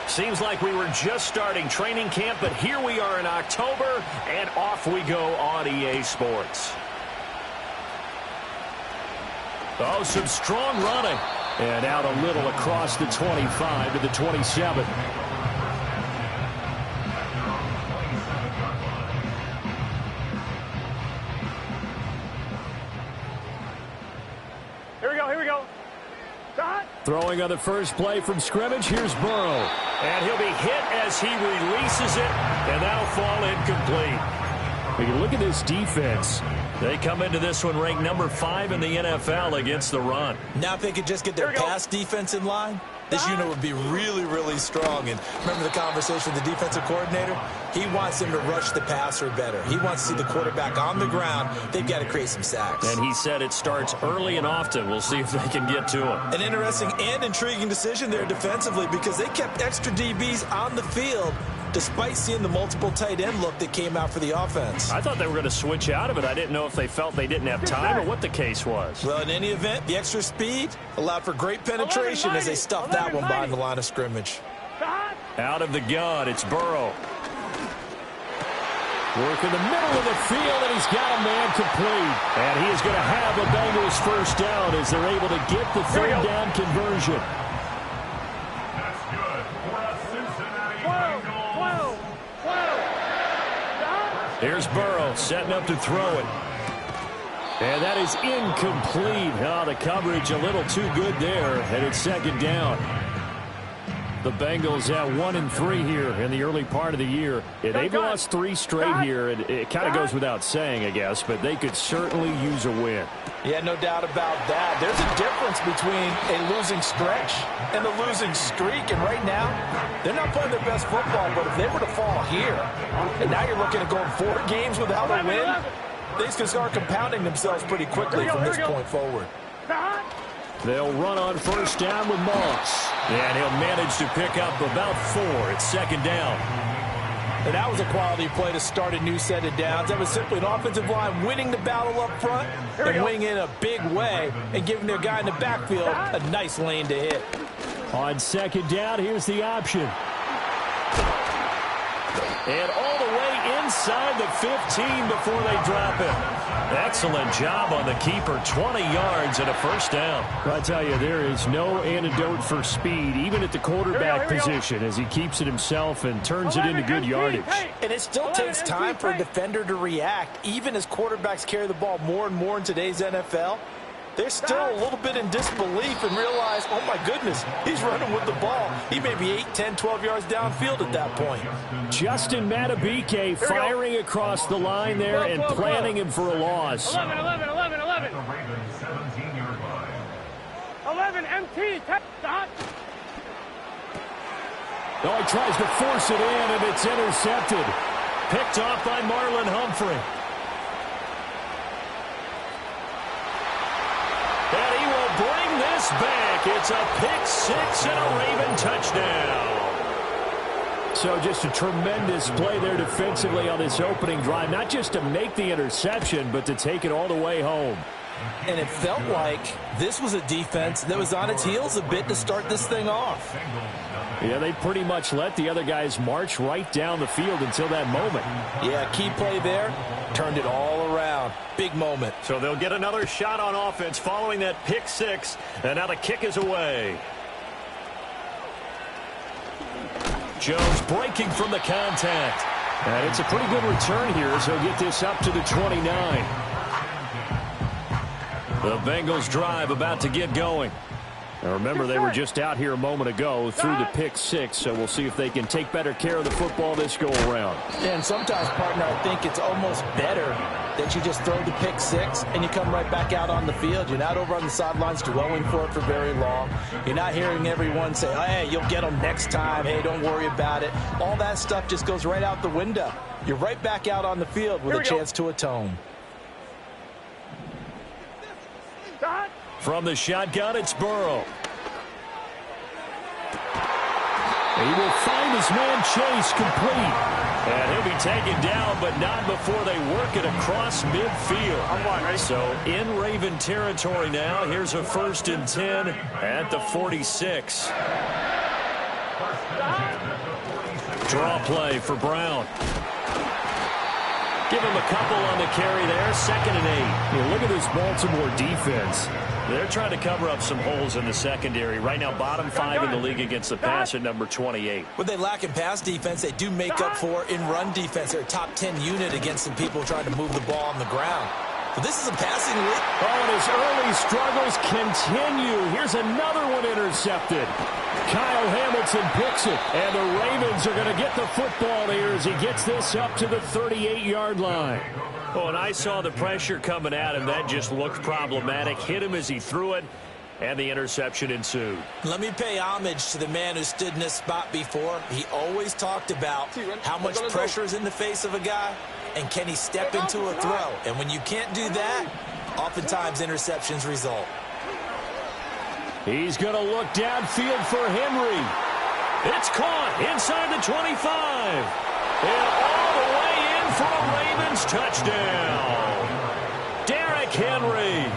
Seems like we were just starting training camp, but here we are in October, and off we go on EA Sports. Oh, some strong running. And out a little across the 25 to the 27. Here we go. Shot. Throwing on the first play from scrimmage, here's Burrow. And he'll be hit as he releases it, and that'll fall incomplete. We can look at this defense. They come into this one ranked number 5 in the NFL against the run. Now if they could just get their pass defense in line, this unit would be really, really strong. And remember the conversation with the defensive coordinator? He wants them to rush the passer better. He wants to see the quarterback on the ground. They've got to create some sacks. And he said it starts early and often. We'll see if they can get to him. An interesting and intriguing decision there defensively because they kept extra DBs on the field despite seeing the multiple tight end look that came out for the offense. I thought they were going to switch out of it. I didn't know if they felt they didn't have time or what the case was. Well, in any event, the extra speed allowed for great penetration as they stuffed that one behind the line of scrimmage. Out of the gun, it's Burrow. Work in the middle of the field, and he's got a man complete. And he is going to have the Bengals first down as they're able to get the third down conversion. Here's Burrow setting up to throw it. And that is incomplete. Oh, the coverage a little too good there, and it's second down. The Bengals at 1-3 here in the early part of the year. Yeah, they've lost 3 straight here, and it kind of goes without saying, I guess, but they could certainly use a win. Yeah, no doubt about that. There's a difference between a losing stretch and a losing streak, and right now, they're not playing their best football, but if they were to fall here, and now you're looking at going 4 games without a win, things can start compounding themselves pretty quickly from this point forward. They'll run on first down with Moss. And he'll manage to pick up about 4 at second down. And that was a quality play to start a new set of downs. That was simply an offensive line winning the battle up front and winning in a big way and giving their guy in the backfield a nice lane to hit. On second down, here's the option. And all the way inside the 15 before they drop it. Excellent job on the keeper. 20 yards and a first down. I tell you, there is no antidote for speed, even at the quarterback position, as he keeps it himself and turns it into good yardage. And it still takes time for a defender to react, even as quarterbacks carry the ball more and more in today's NFL. They're still a little bit in disbelief and realize, oh my goodness, he's running with the ball. He may be 8, 10, 12 yards downfield at that point. Justin Matabike firing across the line there and planning him for a loss. 11, MT, dot. Oh, he tries to force it in, and it's intercepted. Picked off by Marlon Humphrey. And he will bring this back. It's a pick-6 and a Raven touchdown. So just a tremendous play there defensively on this opening drive. Not just to make the interception, but to take it all the way home. And it felt like this was a defense that was on its heels a bit to start this thing off. Yeah, they pretty much let the other guys march right down the field until that moment. Yeah, key play there. Turned it all around. Big moment. So they'll get another shot on offense following that pick-6. And now the kick is away. Jones breaking from the contact. And it's a pretty good return here as he'll get this up to the 29. The Bengals drive about to get going. Now remember, they were just out here a moment ago through the pick-6, so we'll see if they can take better care of the football this go-around. And sometimes, partner, I think it's almost better that you just throw the pick-6 and you come right back out on the field. You're not over on the sidelines dwelling for it for very long. You're not hearing everyone say, oh, hey, you'll get them next time. Hey, don't worry about it. All that stuff just goes right out the window. You're right back out on the field with a chance to atone. From the shotgun, it's Burrow. He will find his man Chase complete. And he'll be taken down, but not before they work it across midfield. I'm on, ready? So in Raven territory now. Here's a 1st and 10 at the 46. Draw play for Brown. Give him a couple on the carry there. 2nd and 8. Yeah, look at this Baltimore defense. They're trying to cover up some holes in the secondary. Right now, bottom 5 in the league against the pass at number 28. What they lack in pass defense, they do make up for in run defense. They're a top 10 unit against some people trying to move the ball on the ground. But this is a passing league. Oh, and his early struggles continue. Here's another one intercepted. Kyle Hamilton picks it, and the Ravens are going to get the football here as he gets this up to the 38-yard line. Oh, and I saw the pressure coming at him. That just looked problematic. Hit him as he threw it, and the interception ensued. Let me pay homage to the man who stood in this spot before. He always talked about how much pressure is in the face of a guy, and can he step into a throw. And when you can't do that, oftentimes interceptions result. He's going to look downfield for Henry. It's caught inside the 25. And all the way in for a Ravens touchdown. Derrick Henry,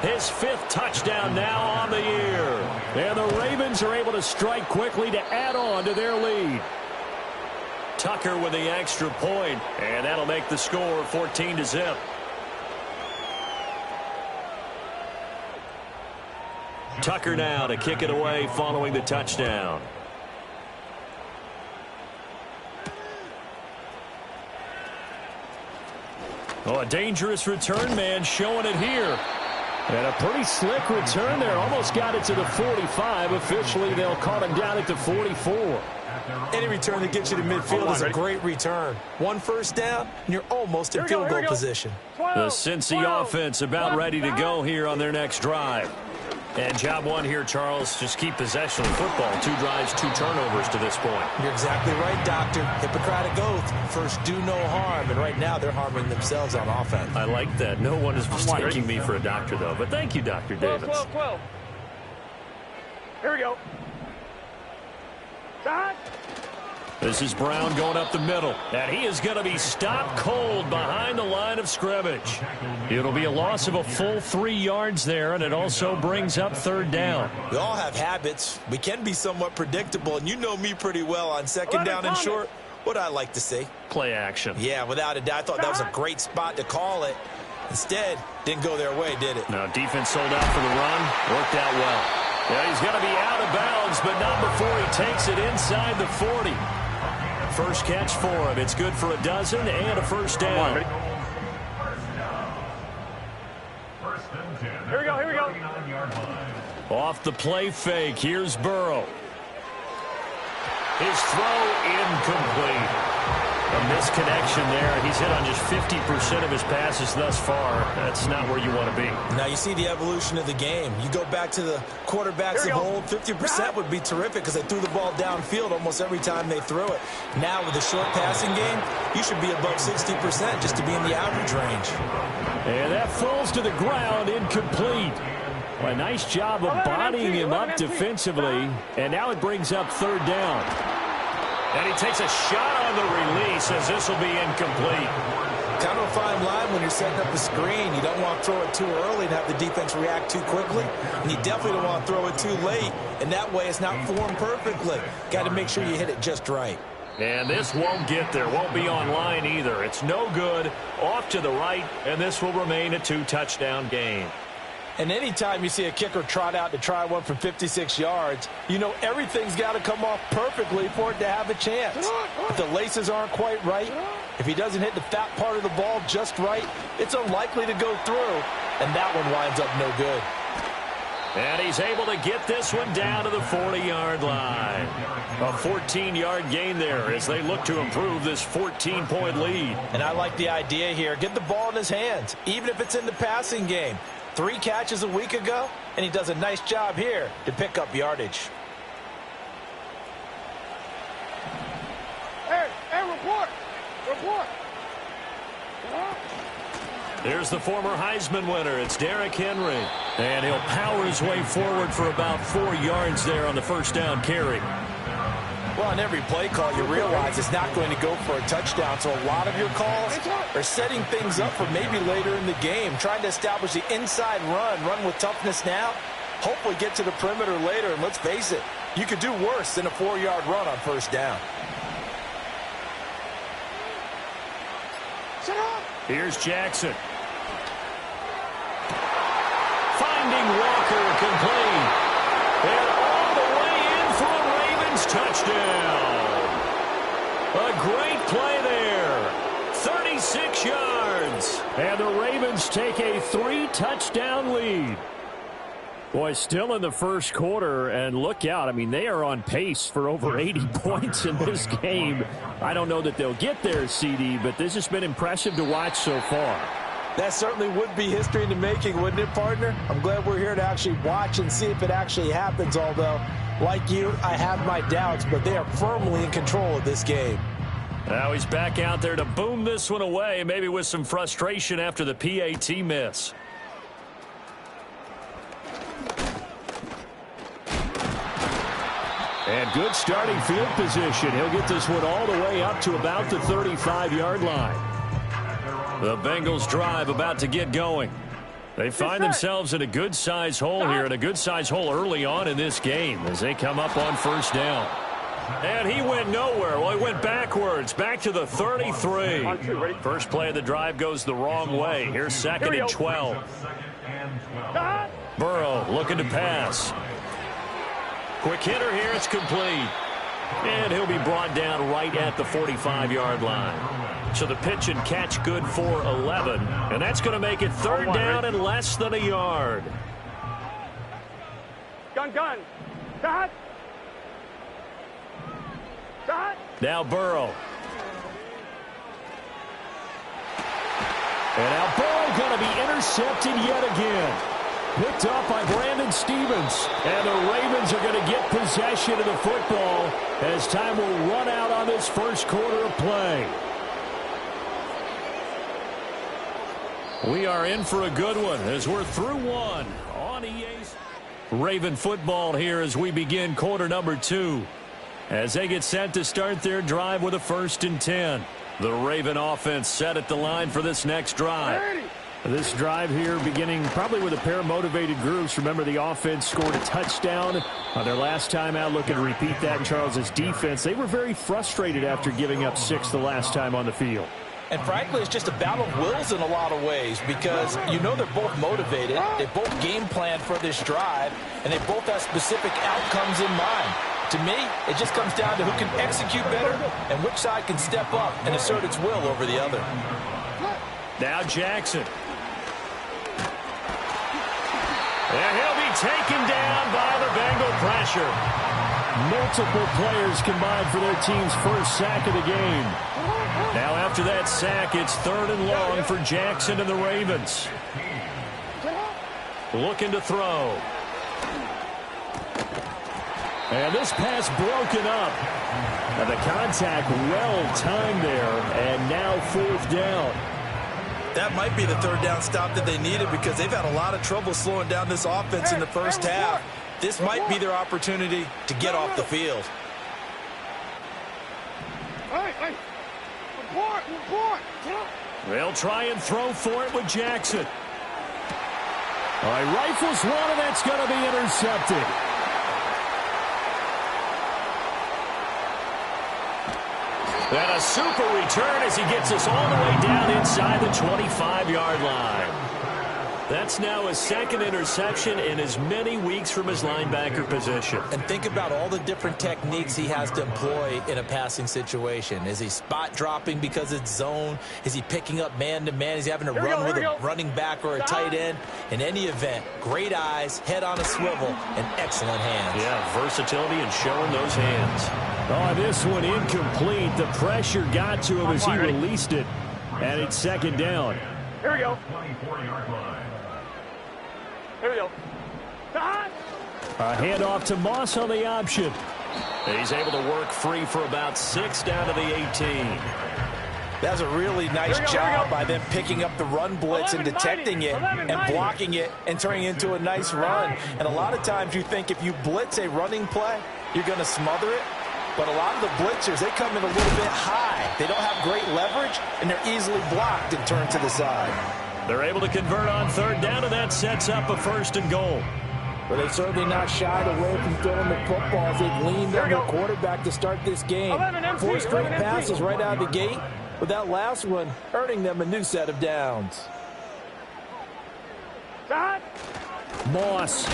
his 5th touchdown now on the year. And the Ravens are able to strike quickly to add on to their lead. Tucker with the extra point, and that'll make the score 14-0. Tucker now to kick it away following the touchdown. Oh, a dangerous return man showing it here. And a pretty slick return there. Almost got it to the 45. Officially, they'll call him down at the 44. Any return that gets you to midfield is a great return. 1 first down, and you're almost in field goal position. The Cincy offense about ready to go here on their next drive. And job one here, Charles, just keep possession of the football. 2 drives, 2 turnovers to this point. You're exactly right, Doctor. Hippocratic oath. First, do no harm. And right now, they're harming themselves on offense. I like that. No one is mistaking me for a doctor, though. But thank you, Dr. Davis. 12. Here we go. Dot. This is Brown going up the middle, and he is going to be stopped cold behind the line of scrimmage. It'll be a loss of a full 3 yards there, and it also brings up 3rd down. We all have habits. We can be somewhat predictable, and you know me pretty well on 2nd down and short. What I like to see. Play action. Yeah, without a doubt. I thought that was a great spot to call it. Instead, didn't go their way, did it? No, defense sold out for the run. Worked out well. Yeah, he's going to be out of bounds, but not before he takes it inside the 40. First catch for him. It's good for a dozen and a 1st down. Here we go. Off the play fake. Here's Burrow. His throw incomplete. A misconnection there. He's hit on just 50% of his passes thus far. That's not where you want to be. Now you see the evolution of the game. You go back to the quarterbacks of old, 50% would be terrific because they threw the ball downfield almost every time they threw it. Now with the short passing game, you should be above 60% just to be in the average range. And that falls to the ground, incomplete. Well, a nice job of bodying him up defensively. And now it brings up 3rd down. And he takes a shot on the release as this will be incomplete. Kind of a fine line when you're setting up a screen. You don't want to throw it too early and have the defense react too quickly. And you definitely don't want to throw it too late. And that way it's not formed perfectly. Got to make sure you hit it just right. And this won't get there. Won't be online either. It's no good. Off to the right. And this will remain a 2-touchdown game. And anytime you see a kicker trot out to try one from 56 yards, you know everything's got to come off perfectly for it to have a chance. If the laces aren't quite right, if he doesn't hit the fat part of the ball just right, it's unlikely to go through, and that one winds up no good. And he's able to get this one down to the 40-yard line. A 14-yard gain there as they look to improve this 14-point lead. And I like the idea here. Get the ball in his hands, even if it's in the passing game. 3 catches a week ago, and he does a nice job here to pick up yardage. Hey, report. There's the former Heisman winner. It's Derrick Henry. And he'll power his way forward for about 4 yards there on the 1st down carry. Well, on every play call, you realize it's not going to go for a touchdown, so a lot of your calls are setting things up for maybe later in the game, trying to establish the inside run with toughness now, hopefully get to the perimeter later, and let's face it, you could do worse than a 4-yard run on first down. Here's Jackson. Finding Walker complete. And all the way in for a Ravens touchdown. A great play there. 36 yards. And the Ravens take a 3-touchdown lead. Boy, still in the first quarter, and look out. I mean, they are on pace for over 80 points in this game. I don't know that they'll get there, CD, but this has been impressive to watch so far. That certainly would be history in the making, wouldn't it, partner? I'm glad we're here to actually watch and see if it actually happens, although, like you, I have my doubts, but they are firmly in control of this game. Now he's back out there to boom this one away, maybe with some frustration after the PAT miss. And good starting field position. He'll get this one all the way up to about the 35-yard line. The Bengals drive about to get going. They find themselves in a good-sized hole here, and a good-sized hole early on in this game as they come up on first down. And he went nowhere. Well, he went backwards, back to the 33. First play of the drive goes the wrong way. Here's second and 12. Burrow looking to pass. Quick hitter here, it's complete. And he'll be brought down right at the 45-yard line. So the pitch and catch good for 11. And that's going to make it third down and less than a yard. Gun. Dot. Now Burrow. And now Burrow going to be intercepted yet again. Picked up by Brandon Stevens. And the Ravens are going to get possession of the football as time will run out on this first quarter of play. We are in for a good one as we're through one on EA's Raven football here as we begin quarter number 2. As they get set to start their drive with a 1st and 10. The Raven offense set at the line for this next drive. This drive here beginning probably with a pair of motivated groups. Remember, the offense scored a touchdown on their last time out. Looking to repeat that in Charles's defense. They were very frustrated after giving up 6 the last time on the field. And frankly, it's just a battle of wills in a lot of ways because you know they're both motivated. They both game plan for this drive, and they both have specific outcomes in mind. To me, it just comes down to who can execute better and which side can step up and assert its will over the other. Now Jackson. And he'll be taken down by the Bengal pressure. Multiple players combined for their team's first sack of the game. Now after that sack, it's 3rd and long for Jackson and the Ravens. Looking to throw. And this pass broken up. And the contact well timed there. And now 4th down. That might be the 3rd down stop that they needed because they've had a lot of trouble slowing down this offense in the first half. This might be their opportunity to get off the field. They'll try and throw for it with Jackson. All right, rifles one, and that's going to be intercepted. And a super return as he gets us all the way down inside the 25-yard line. That's now his 2nd interception in as many weeks from his linebacker position. And think about all the different techniques he has to employ in a passing situation. Is he spot dropping because it's zone? Is he picking up man-to-man? Is he having to run with a running back or a tight end? In any event, great eyes, head on a swivel, and excellent hands. Yeah, versatility and showing those hands. Oh, this one incomplete. The pressure got to him as he released it. And it's 2nd down. Here we go. Here we go. A handoff to Moss on the option. He's able to work free for about 6 down to the 18. That's a really nice job by them picking up the run blitz and detecting it and blocking it and turning it into a nice run. And a lot of times you think if you blitz a running play, you're going to smother it. But a lot of the blitzers, they come in a little bit high. They don't have great leverage, and they're easily blocked and turned to the side. They're able to convert on third down, and that sets up a 1st and goal. But they certainly not shied away from throwing the footballs. They've leaned on their quarterback to start this game. 4 straight passes right out of the gate, with that last one earning them a new set of downs. Moss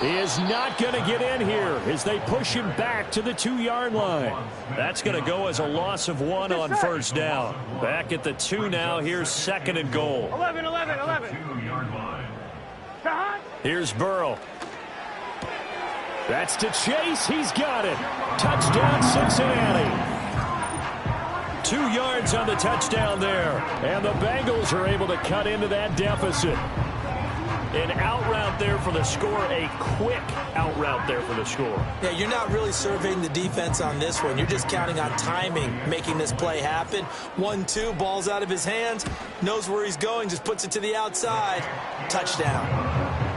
is not going to get in here as they push him back to the 2-yard line. That's going to go as a loss of 1 on 1st down. Back at the 2 now. Here's 2nd and goal. 11. Here's Burrow. That's to Chase. He's got it. Touchdown, Cincinnati. 2 yards on the touchdown there. And the Bengals are able to cut into that deficit. An out route there for the score. A quick out route there for the score. Yeah, you're not really surveying the defense on this one. You're just counting on timing, making this play happen. 1-2, ball's out of his hands. Knows where he's going, just puts it to the outside. Touchdown.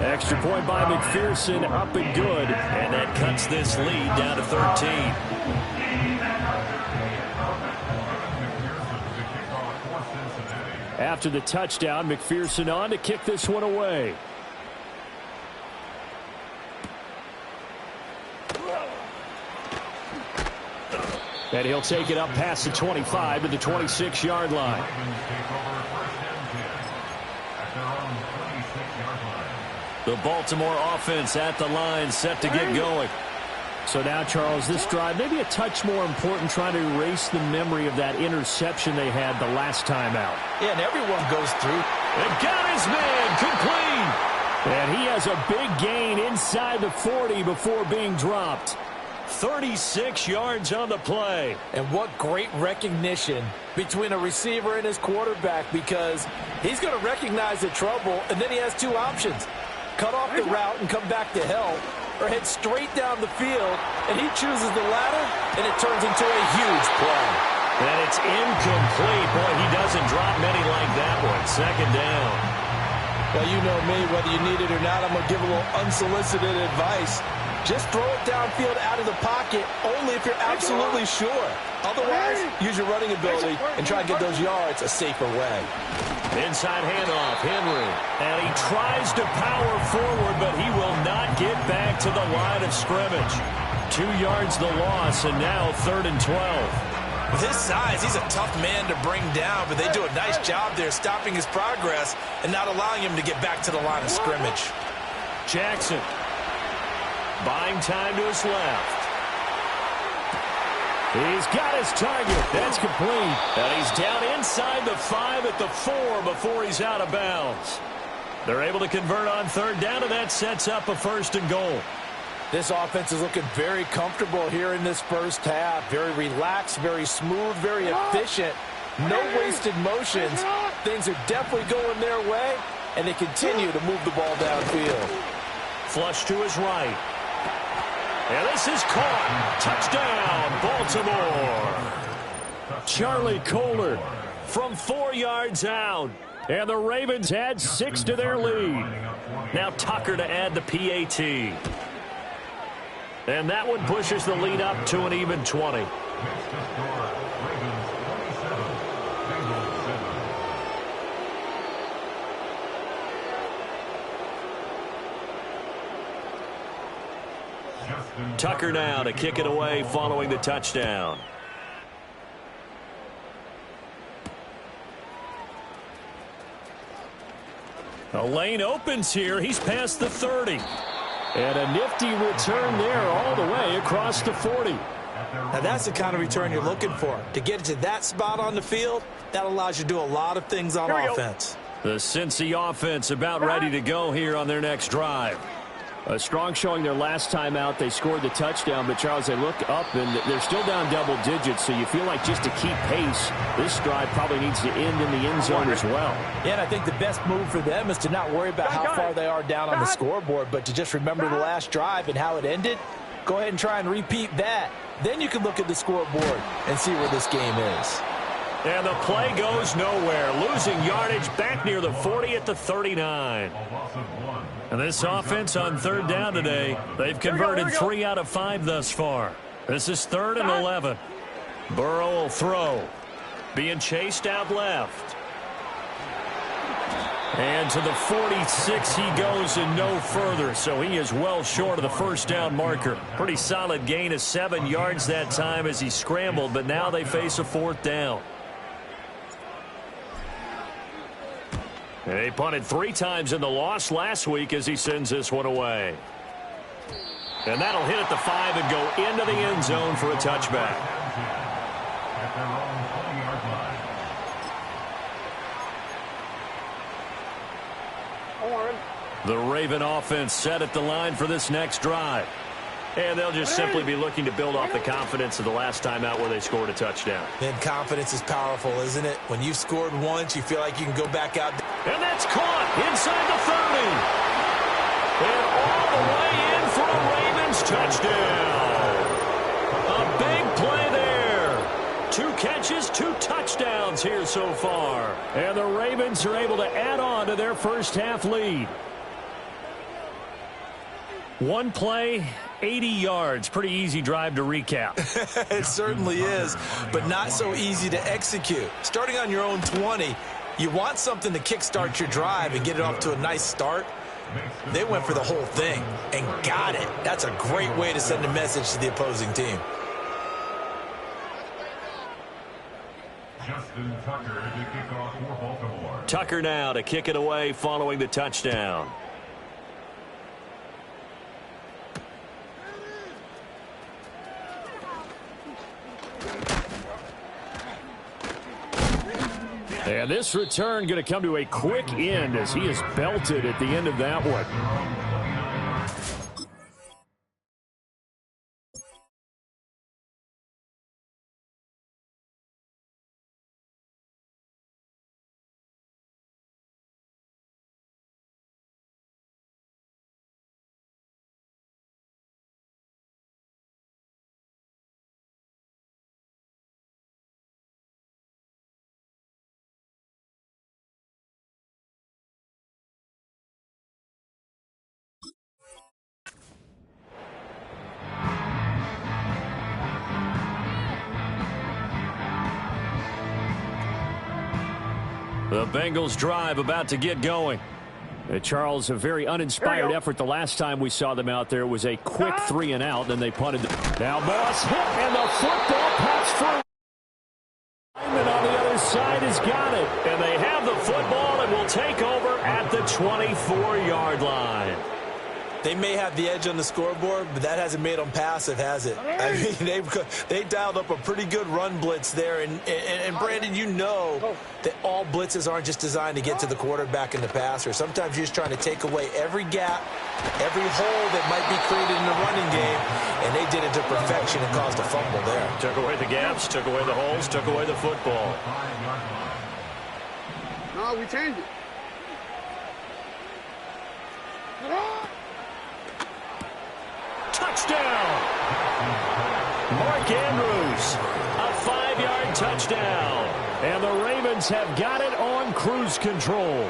Extra point by McPherson, up and good. And that cuts this lead down to 13. After the touchdown, McPherson on to kick this one away. And he'll take it up past the 25 to the 26-yard line. The Baltimore offense at the line, set to get going. So now, Charles, this drive maybe a touch more important, trying to erase the memory of that interception they had the last time out. Yeah, and everyone goes through. And got his man complete. And he has a big gain inside the 40 before being dropped. 36 yards on the play. And what great recognition between a receiver and his quarterback, because he's going to recognize the trouble, and then he has 2 options. Cut off the route and come back to help, or head straight down the field, and he chooses the latter, and it turns into a huge play. And it's incomplete. Boy, he doesn't drop many like that one. 2nd down. Well, you know me, whether you need it or not, I'm going to give a little unsolicited advice. Just throw it downfield out of the pocket only if you're absolutely sure. Otherwise, use your running ability and try to get those yards a safer way. Inside handoff, Henry. And he tries to power forward, but he will not get back to the line of scrimmage. 2 yards the loss, and now 3rd and 12. With his size, he's a tough man to bring down, but they do a nice job there stopping his progress and not allowing him to get back to the line of scrimmage. Jackson. Buying time to his left. He's got his target. That's complete. And he's down inside the 5 at the 4 before he's out of bounds. They're able to convert on 3rd down, and that sets up a 1st and goal. This offense is looking very comfortable here in this first half. Very relaxed, very smooth, very efficient. No wasted motions. Things are definitely going their way, and they continue to move the ball downfield. Flush to his right. And this is caught. Touchdown, Baltimore. Charlie Kohler from 4 yards out. And the Ravens add 6 to their lead. Now Tucker to add the PAT. And that one pushes the lead up to an even 20. Tucker now to kick it away following the touchdown. A lane opens here. He's past the 30. And a nifty return there all the way across the 40. Now that's the kind of return you're looking for. To get it to that spot on the field, that allows you to do a lot of things on offense. The Cincy offense about ready to go here on their next drive. A strong showing their last time out. They scored the touchdown, but Charles, they look up and they're still down double digits, so you feel like just to keep pace, this drive probably needs to end in the end zone as well. Yeah, and I think the best move for them is to not worry about how far they are down on the scoreboard, but to just remember the last drive and how it ended. Go ahead and try and repeat that. Then you can look at the scoreboard and see where this game is. And the play goes nowhere. Losing yardage back near the 40 at the 39. And this offense on 3rd down today, they've converted 3 out of 5 thus far. This is 3rd and 11. Burrow will throw. Being chased out left. And to the 46 he goes and no further. So he is well short of the first down marker. Pretty solid gain of 7 yards that time as he scrambled. But now they face a 4th down. And they punted 3 times in the loss last week as he sends this one away. And that'll hit at the 5 and go into the end zone for a touchback. The Raven offense set at the line for this next drive. And they'll just simply be looking to build off the confidence of the last time out where they scored a touchdown. And confidence is powerful, isn't it? When you've scored once, you feel like you can go back out. And that's caught inside the 30. And all the way in for a Ravens touchdown. A big play there. 2 catches, 2 touchdowns here so far. And the Ravens are able to add on to their first half lead. 1 play, 80 yards. Pretty easy drive to recap. It certainly is, but not so easy to execute. Starting on your own 20, you want something to kickstart your drive and get it off to a nice start. They went for the whole thing and got it. That's a great way to send a message to the opposing team. Justin Tucker to kick off for Baltimore. Tucker now to kick it away following the touchdown. And this return going to come to a quick end as he is belted at the end of that one. The Bengals drive about to get going. Charles, a very uninspired effort the last time we saw them out there. It was a quick 3 and out, then they punted. Now Moss hit, and the football pass through. And on the other side has got it. And they have the football and will take over at the 24-yard line. They may have the edge on the scoreboard, but that hasn't made them passive, has it? I mean, they dialed up a pretty good run blitz there. And Brandon, you know that all blitzes aren't just designed to get to the quarterback and the passer. Sometimes you're just trying to take away every gap, every hole that might be created in the running game, and they did it to perfection and caused a fumble there. Took away the gaps, took away the holes, took away the football. No, we changed it. Touchdown! Mark Andrews, a 5-yard touchdown. And the Ravens have got it on cruise control.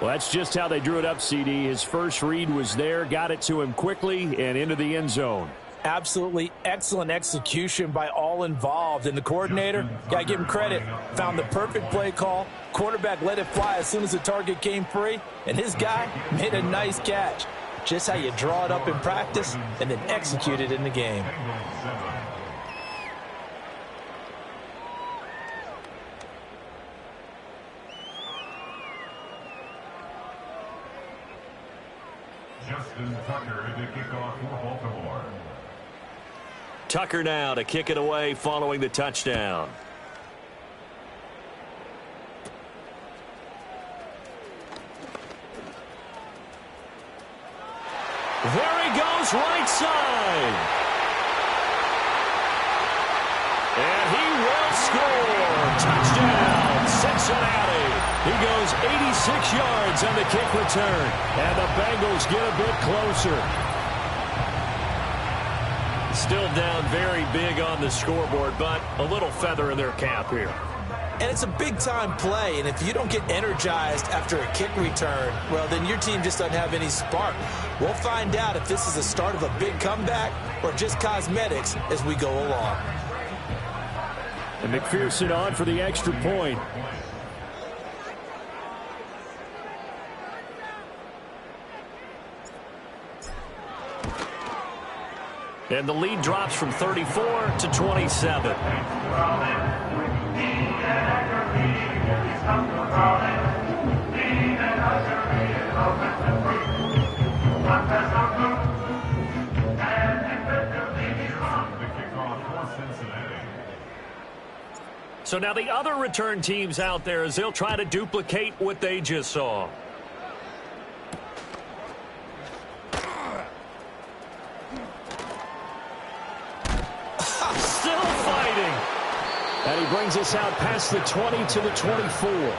Well, that's just how they drew it up, CD. His first read was there, got it to him quickly, and into the end zone. Absolutely excellent execution by all involved. And the coordinator, got to give him credit, found the perfect play call. Quarterback let it fly as soon as the target came free, and his guy made a nice catch. Just how you draw it up in practice and then execute it in the game. Justin Tucker to kick off for Baltimore. Tucker now to kick it away following the touchdown. There he goes, right side. And he will score. Touchdown, Cincinnati. He goes 86 yards on the kick return. And the Bengals get a bit closer. Still down very big on the scoreboard, but a little feather in their cap here. And it's a big-time play, and if you don't get energized after a kick return, well, then your team just doesn't have any spark. We'll find out if this is the start of a big comeback or just cosmetics as we go along. And McPherson on for the extra point. And the lead drops from 34 to 27. So now the other return teams out there as they'll try to duplicate what they just saw. Still fighting. And he brings us out past the 20 to the 24.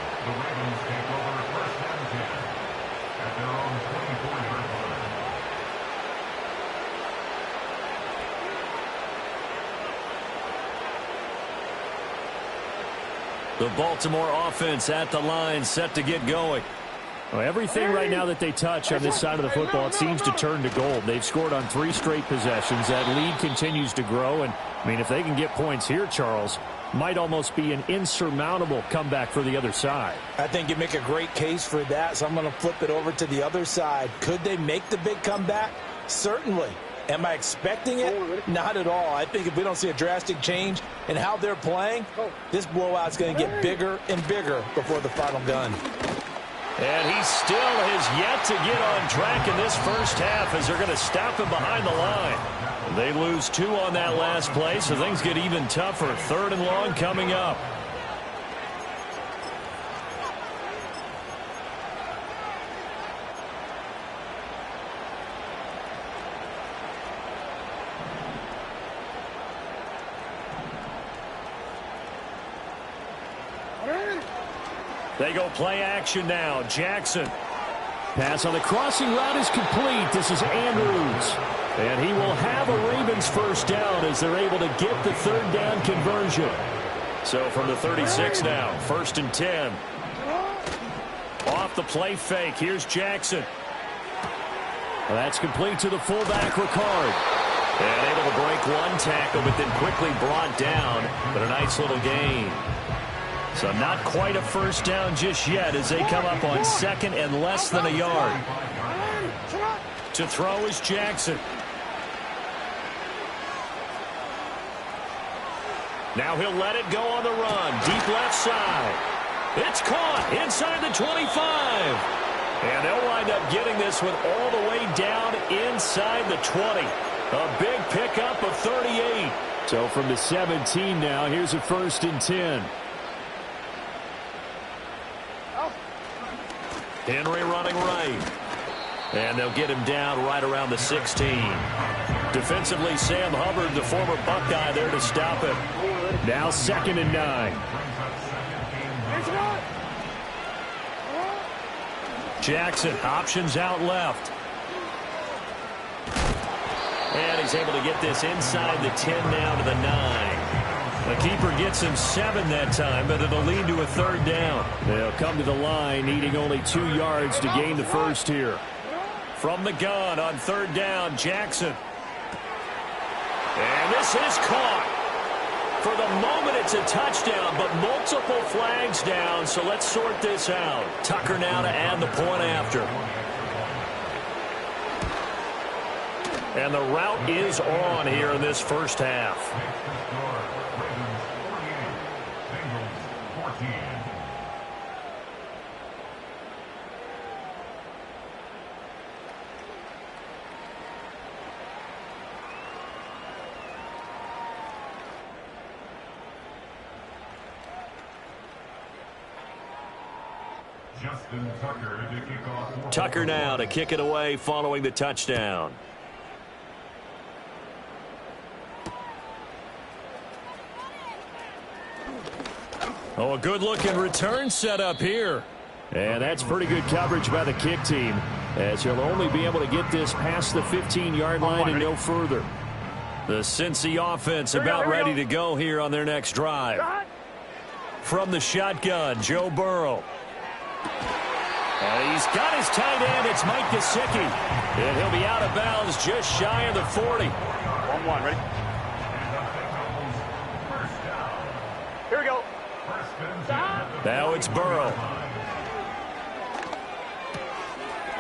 The Baltimore offense at the line, set to get going. Well, everything right now that they touch on this side of the football, it seems to turn to gold. They've scored on 3 straight possessions. That lead continues to grow. And, I mean, if they can get points here, Charles, might almost be an insurmountable comeback for the other side. I think you make a great case for that, so I'm going to flip it over to the other side. Could they make the big comeback? Certainly. Am I expecting it? Not at all. I think if we don't see a drastic change in how they're playing, this blowout's going to get bigger and bigger before the final gun. And he still has yet to get on track in this first half as they're going to stop him behind the line. They lose 2 on that last play, so things get even tougher. 3rd and long coming up. They go play action now. Jackson. Pass on the crossing route is complete. This is Andrews. And he will have a Ravens first down as they're able to get the 3rd down conversion. So from the 36 now, 1st and 10. Off the play fake. Here's Jackson. Well, that's complete to the fullback, Ricard. And able to break 1 tackle, but then quickly brought down. But a nice little gain. So not quite a first down just yet as they come up on 2nd and less than a yard. To throw is Jackson. Now he'll let it go on the run. Deep left side. It's caught inside the 25. And they'll wind up getting this one all the way down inside the 20. A big pickup of 38. So from the 17 now, here's a 1st and 10. Henry running right. And they'll get him down right around the 16. Defensively, Sam Hubbard, the former Buckeye, there to stop him. Now 2nd and 9. Jackson, options out left. And he's able to get this inside the 10 now to the 9. The keeper gets him 7 that time, but it'll lead to a 3rd down. They'll come to the line, needing only 2 yards to gain the first here. From the gun on 3rd down, Jackson. And this is caught. For the moment, it's a touchdown, but multiple flags down, so let's sort this out. Tucker now to add the point after. And the route is on here in this first half. Tucker now to kick it away following the touchdown. Oh, a good-looking return set up here. And that's pretty good coverage by the kick team, as he'll only be able to get this past the 15-yard line and no further. The Cincy offense about ready to go here on their next drive. From the shotgun, Joe Burrow. And he's got his tight end. It's Mike Gesicki. And he'll be out of bounds just shy of the 40. 1-1, ready? Here we go. Now it's Burrow.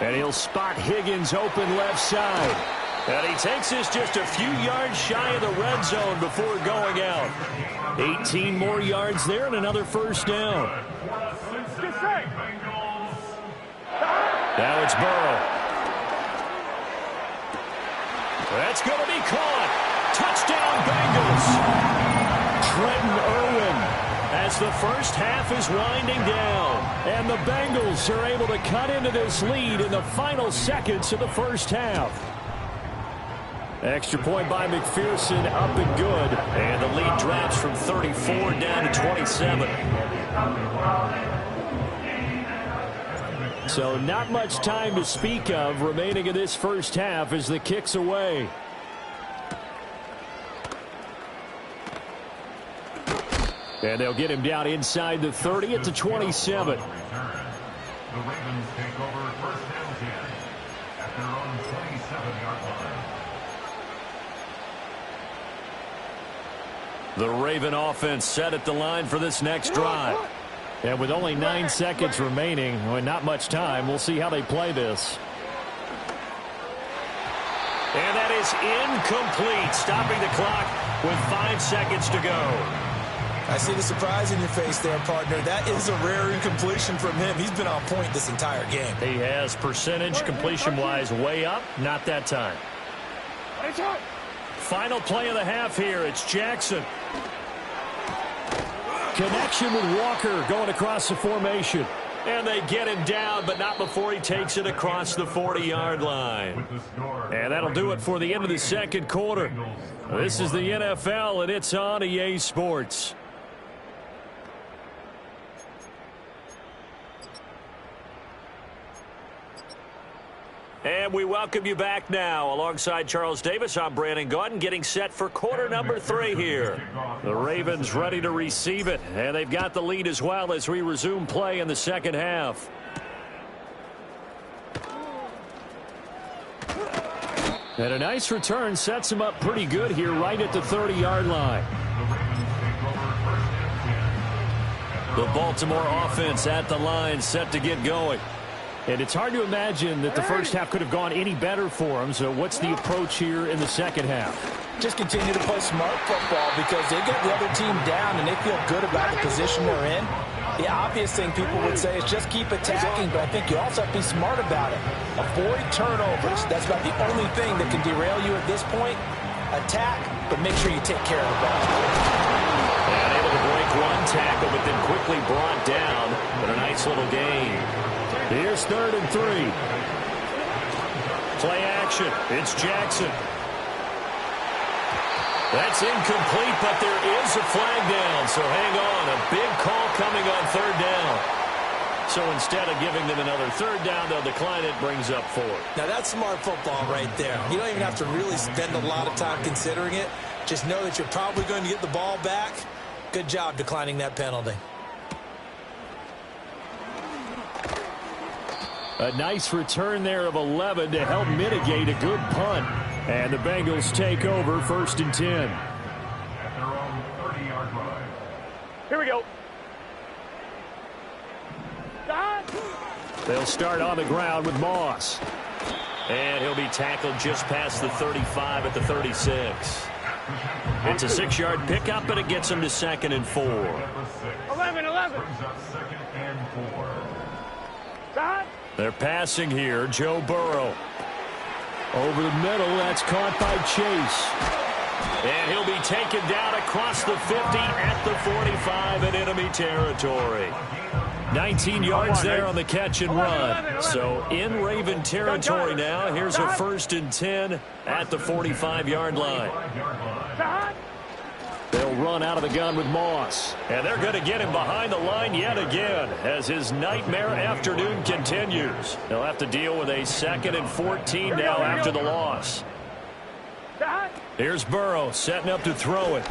And he'll spot Higgins open left side. And he takes this just a few yards shy of the red zone before going out. 18 more yards there and another first down. Now it's Burrow. That's going to be caught. Touchdown, Bengals. Trenton Irwin as the first half is winding down. And the Bengals are able to cut into this lead in the final seconds of the first half. Extra point by McPherson, up and good. And the lead drops from 34 down to 27. So not much time to speak of remaining in this first half as the kick's away. And they'll get him down inside the 30 at the 27. The Ravens take over first down 10 at their own 27-yard line. The Raven offense set at the line for this next drive. And with only 9 seconds remaining, well, not much time, we'll see how they play this. And that is incomplete, stopping the clock with 5 seconds to go. I see the surprise in your face there, partner. That is a rare incompletion from him. He's been on point this entire game. He has percentage completion-wise way up, not that time. Final play of the half here. It's Jackson. Connection with Walker going across the formation. And they get him down, but not before he takes it across the 40-yard line. And that'll do it for the end of the second quarter. This is the NFL, and it's on EA Sports. And we welcome you back now. Alongside Charles Davis, I'm Brandon Gaudin, getting set for quarter number 3 here. The Ravens ready to receive it, and they've got the lead as well as we resume play in the second half. And a nice return sets him up pretty good here right at the 30-yard line. The Baltimore offense at the line set to get going. And it's hard to imagine that the first half could have gone any better for them. So what's the approach here in the second half? Just continue to play smart football because they get the other team down and they feel good about the position they're in. The obvious thing people would say is just keep attacking, but I think you also have to be smart about it. Avoid turnovers. That's about the only thing that can derail you at this point. Attack, but make sure you take care of the ball. And able to break one tackle, but then quickly brought down. But a nice little gain. Here's 3rd and 3. Play action. It's Jackson. That's incomplete, but there is a flag down. So hang on. A big call coming on 3rd down. So instead of giving them another 3rd down, they'll decline it, brings up 4. Now that's smart football right there. You don't even have to really spend a lot of time considering it. Just know that you're probably going to get the ball back. Good job declining that penalty. A nice return there of 11 to help mitigate a good punt. And the Bengals take over 1st and 10. At their own 30-yard line. Here we go. They'll start on the ground with Moss. And he'll be tackled just past the 35 at the 36. It's a 6-yard pickup, and it gets him to 2nd and 4. 11. Brings up 2nd and 4. They're passing here. Joe Burrow. Over the middle, that's caught by Chase. And he'll be taken down across the 50 at the 45 in enemy territory. 19 yards there on the catch and run. So in Raven territory now. Here's a 1st and 10 at the 45-yard line. They'll run out of the gun with Moss. And they're going to get him behind the line yet again as his nightmare afternoon continues. They'll have to deal with a 2nd and 14 now after the loss. Here's Burrow setting up to throw it.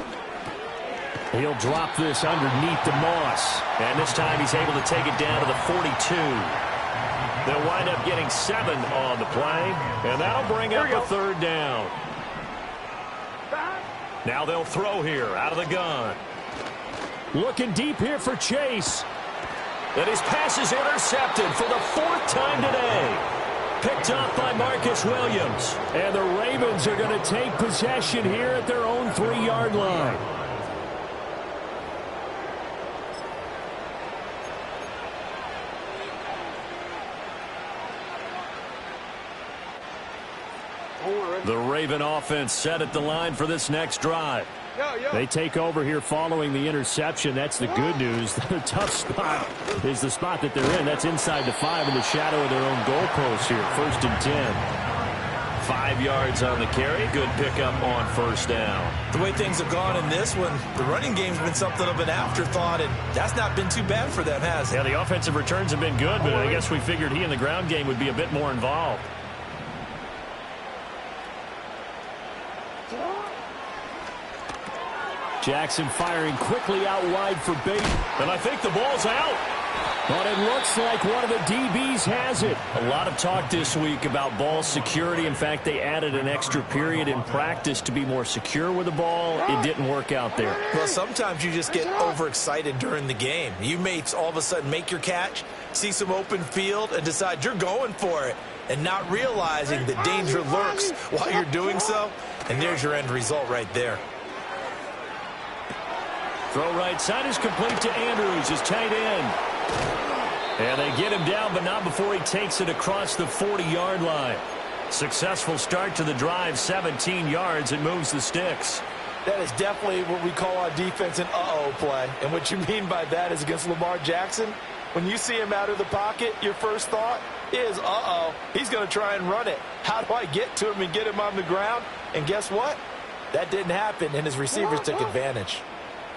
He'll drop this underneath to Moss. And this time he's able to take it down to the 42. They'll wind up getting 7 on the play. And that'll bring up a third down. Now they'll throw here out of the gun. Looking deep here for Chase. And his pass is intercepted for the 4th time today. Picked up by Marcus Williams. And the Ravens are going to take possession here at their own 3-yard line. The Raven offense set at the line for this next drive. They take over here following the interception. That's the good news. The tough spot is the spot that they're in. That's inside the 5 in the shadow of their own goalpost here. 1st and 10. 5 yards on the carry. Good pickup on 1st down. The way things have gone in this one, the running game's been something of an afterthought, and that's not been too bad for them, has it? Yeah, the offensive returns have been good, but I guess we figured he in the ground game would be a bit more involved. Jackson firing quickly out wide for Bate. And I think the ball's out. But it looks like one of the DBs has it. A lot of talk this week about ball security. In fact, they added an extra period in practice to be more secure with the ball. It didn't work out there. Well, sometimes you just get overexcited during the game. You may all of a sudden make your catch, see some open field, and decide you're going for it, and not realizing that danger lurks while you're doing so. And there's your end result right there. Throw right side is complete to Andrews, his tight end. And they get him down, but not before he takes it across the 40-yard line. Successful start to the drive, 17 yards, and moves the sticks. That is definitely what we call on defense an uh-oh play. And what you mean by that is against Lamar Jackson, when you see him out of the pocket, your first thought is, uh-oh, he's going to try and run it. How do I get to him and get him on the ground? And guess what? That didn't happen, and his receivers took advantage.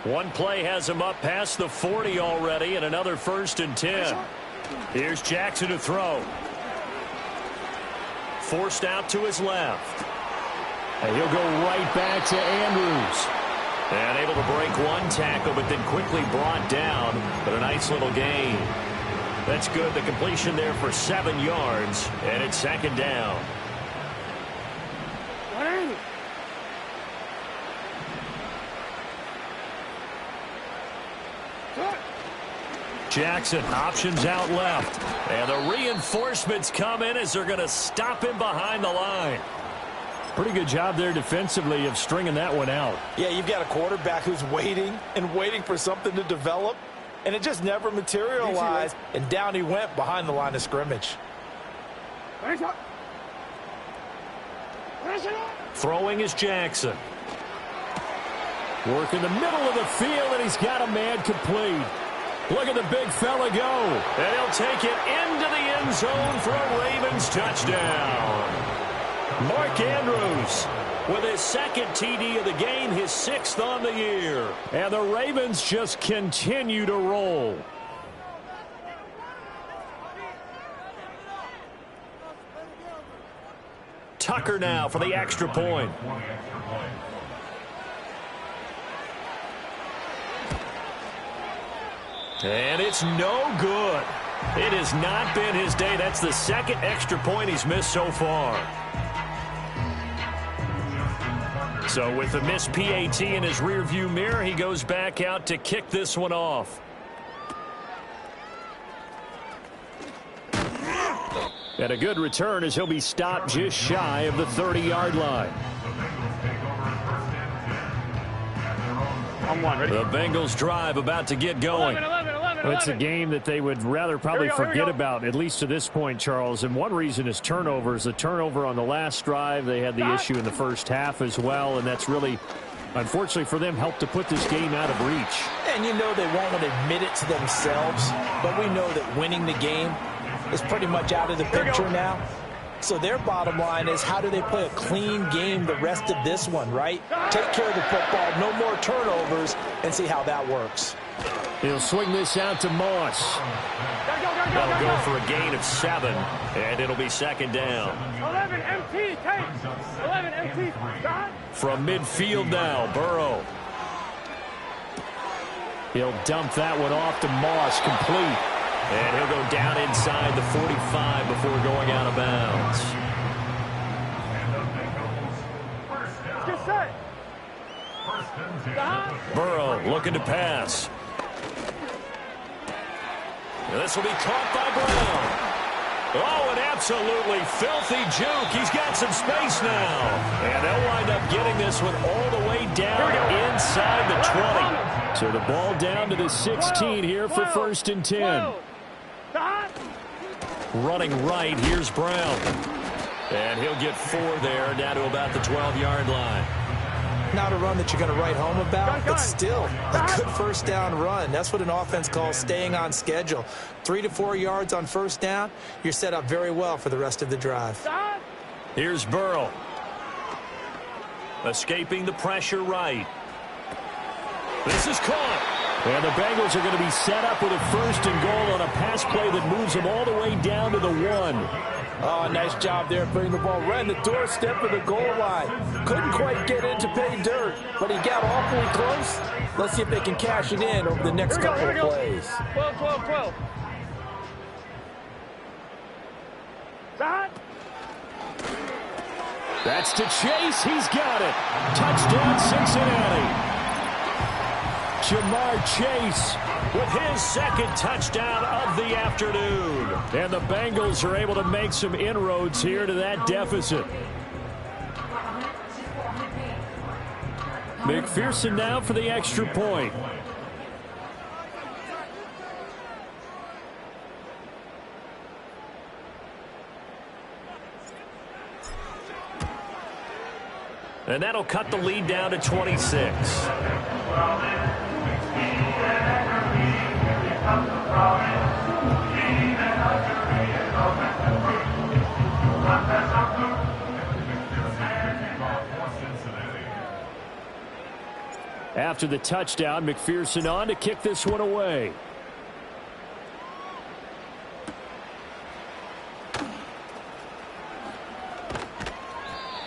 One play has him up past the 40 already, and another 1st and 10. Here's Jackson to throw. Forced out to his left. And he'll go right back to Andrews. And able to break one tackle, but then quickly brought down. But a nice little gain. That's good. The completion there for 7 yards, and it's 2nd down. Jackson options out left. And the reinforcements come in as they're going to stop him behind the line. Pretty good job there defensively of stringing that one out. Yeah, you've got a quarterback who's waiting and waiting for something to develop, and it just never materialized, and down he went behind the line of scrimmage. Throwing is Jackson. Work in the middle of the field, and he's got a man complete. Look at the big fella go. And he'll take it into the end zone for a Ravens touchdown. Mark Andrews with his 2nd TD of the game, his 6th on the year. And the Ravens just continue to roll. Tucker now for the extra point. And it's no good. It has not been his day. That's the 2nd extra point he's missed so far. So with the missed PAT in his rearview mirror, he goes back out to kick this one off. And a good return as he'll be stopped just shy of the 30-yard line. The Bengals drive about to get going. 11. It's a game that they would rather probably forget about, at least to this point, Charles. And one reason is turnovers. The turnover on the last drive, they had the issue in the first half as well. And that's really, unfortunately for them, helped to put this game out of reach. And you know they won't admit it to themselves, but we know that winning the game is pretty much out of the picture now. So their bottom line is, how do they play a clean game the rest of this one, right? Take care of the football, no more turnovers, and see how that works. He'll swing this out to Moss. That'll go for a gain of 7, and it'll be 2nd down. 11 MT, take. 11 MT, God. From midfield now, Burrow. He'll dump that one off to Moss, complete. And he'll go down inside the 45 before going out of bounds. Get set. Burrow looking to pass. This will be caught by Brown. Oh, an absolutely filthy juke. He's got some space now. And they'll wind up getting this one all the way down inside the 20. So the ball down to the 16 here for 1st and 10. Running right, here's Brown. And he'll get 4 there, down to about the 12-yard line. Not a run that you're going to write home about, but still a good first down run. That's what an offense calls staying on schedule. 3 to 4 yards on first down, you're set up very well for the rest of the drive. Here's Burrow. Escaping the pressure right. This is caught. And the Bengals are going to be set up with a 1st and goal on a pass play that moves them all the way down to the 1. Oh, nice job there putting the ball right in the doorstep of the goal line. Couldn't quite get in to pay dirt, but he got awfully close. Let's see if they can cash it in over the next couple of plays. 12. That's to Chase. He's got it. Touchdown, Cincinnati. Jamar Chase with his 2nd touchdown of the afternoon. And the Bengals are able to make some inroads here to that deficit. McPherson now for the extra point. And that'll cut the lead down to 26. After the touchdown, McPherson on to kick this one away.